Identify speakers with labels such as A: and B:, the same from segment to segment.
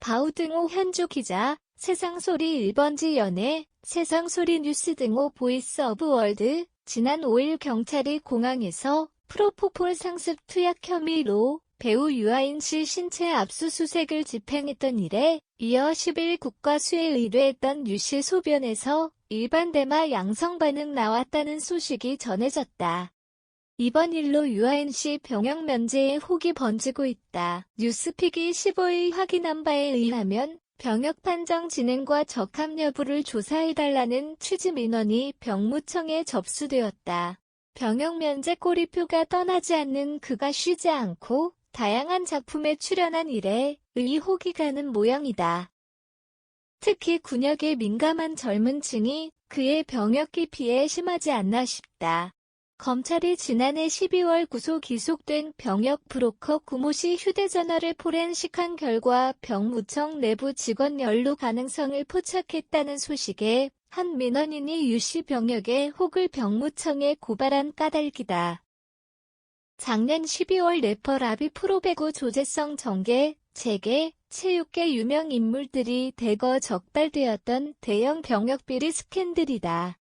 A: 바우등호 현주 기자, 세상소리 1번지 연예, 세상소리 뉴스 등호 보이스 오브 월드, 지난 5일 경찰이 공항에서 프로포폴 상습 투약 혐의로 배우 유아인 씨 신체 압수수색을 집행했던 일에 이어 10일 국과수에 의뢰했던 유 씨 소변에서 일반 대마 양성 반응 나왔다는 소식이 전해졌다. 이번 일로 유아인 씨 병역 면제에 혹이 번지고 있다. 뉴스픽이 15일 확인한 바에 의하면 병역 판정 진행과 적합 여부를 조사해달라는 취지 민원이 병무청에 접수되었다. 병역 면제 꼬리표가 떠나지 않는 그가 쉬지 않고 다양한 작품에 출연한 일에 의혹이 가는 모양이다. 특히 군역에 민감한 젊은 층이 그의 병역 기피에 심하지 않나 싶다. 검찰이 지난해 12월 구속 기소된 병역 브로커 구모 씨 휴대전화를 포렌식한 결과 병무청 내부 직원 연루 가능성을 포착했다는 소식에 한 민원인이 유 씨 병역에 혹을 병무청에 고발한 까닭이다. 작년 12월 래퍼 라비 프로배구 조재성 정계, 재계, 체육계 유명 인물들이 대거 적발되었던 대형 병역 비리 스캔들이다.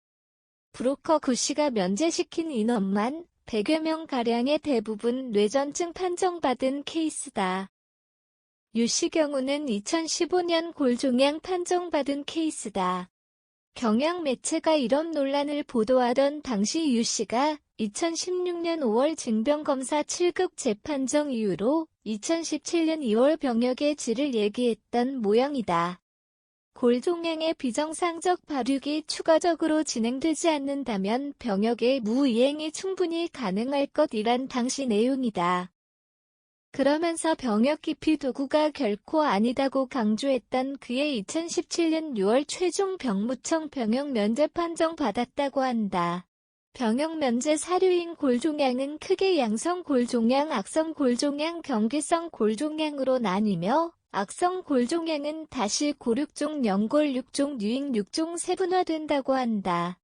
A: 브로커 구 씨가 면제시킨 인원만 100여 명가량의 대부분 뇌전증 판정받은 케이스다. 유 씨 경우는 2015년 골종양 판정받은 케이스다. 경향 매체가 이런 논란을 보도하던 당시 유 씨가 2016년 5월 징병검사 7급 재판정 이후로 2017년 2월 병역의 질을 얘기했던 모양이다. 골종양의 비정상적 발육이 추가적으로 진행되지 않는다면 병역의 무이행이 충분히 가능할 것이란 당시 내용이다. 그러면서 병역 기피 도구가 결코 아니다고 강조했던 그의 2017년 6월 최종 병무청 병역 면제 판정 받았다고 한다. 병역 면제 사료인 골종양은 크게 양성 골종양, 악성 골종양, 경계성 골종양으로 나뉘며 악성 골종양은 다시 고륙종, 연골 6종, 유익 6종 세분화된다고 한다.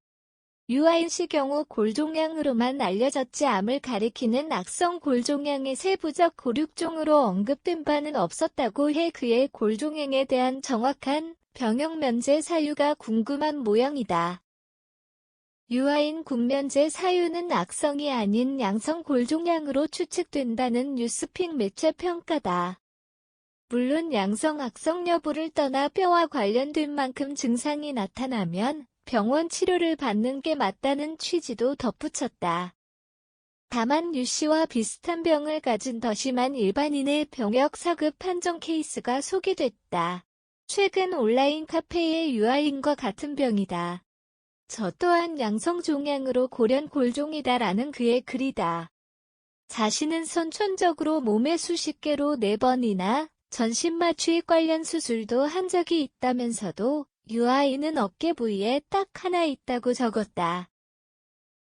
A: 유아인 씨 경우 골종양으로만 알려졌지 암을 가리키는 악성 골종양의 세부적 고륙종으로 언급된 바는 없었다고 해 그의 골종양에 대한 정확한 병역 면제 사유가 궁금한 모양이다. 유아인 군면제 사유는 악성이 아닌 양성 골종양으로 추측된다는 뉴스픽 매체 평가다. 물론 양성 악성 여부를 떠나 뼈와 관련된 만큼 증상이 나타나면 병원 치료를 받는 게 맞다는 취지도 덧붙였다. 다만 유 씨와 비슷한 병을 가진 더 심한 일반인의 병역 4급 판정 케이스가 소개됐다. 최근 온라인 카페에 유아인과 같은 병이다. 저 또한 양성 종양으로 고련 골종이다라는 그의 글이다. 자신은 선천적으로 몸에 수십 개로 4번이나 전신마취 관련 수술도 한 적이 있다면서도 유아인은 어깨 부위에 딱 하나 있다고 적었다.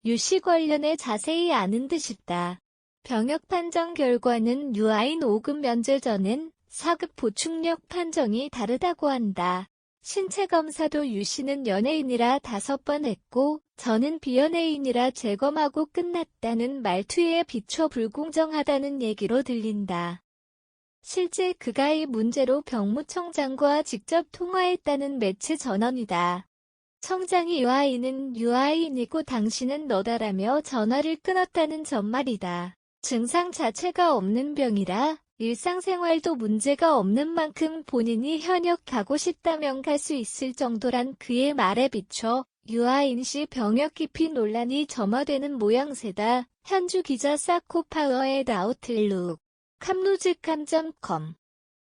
A: 유 씨 관련해 자세히 아는 듯 싶다. 병역 판정 결과는 유아인 5급 면제 전엔 4급 보충력 판정이 다르다고 한다. 신체 검사도 유 씨는 연예인이라 5번 했고 저는 비연예인이라 재검하고 끝났다는 말투에 비춰 불공정하다는 얘기로 들린다. 실제 그가 이 문제로 병무청장과 직접 통화했다는 매체 전언이다. 청장이 유아인이고 당신은 너다라며 전화를 끊었다는 전말이다. 증상 자체가 없는 병이라 일상생활도 문제가 없는 만큼 본인이 현역 가고 싶다면 갈 수 있을 정도란 그의 말에 비춰 유아인 씨 병역 기피 논란이 점화되는 모양새다. 현주 기자 사코파워의 아웃룩. 캄루즈캄.com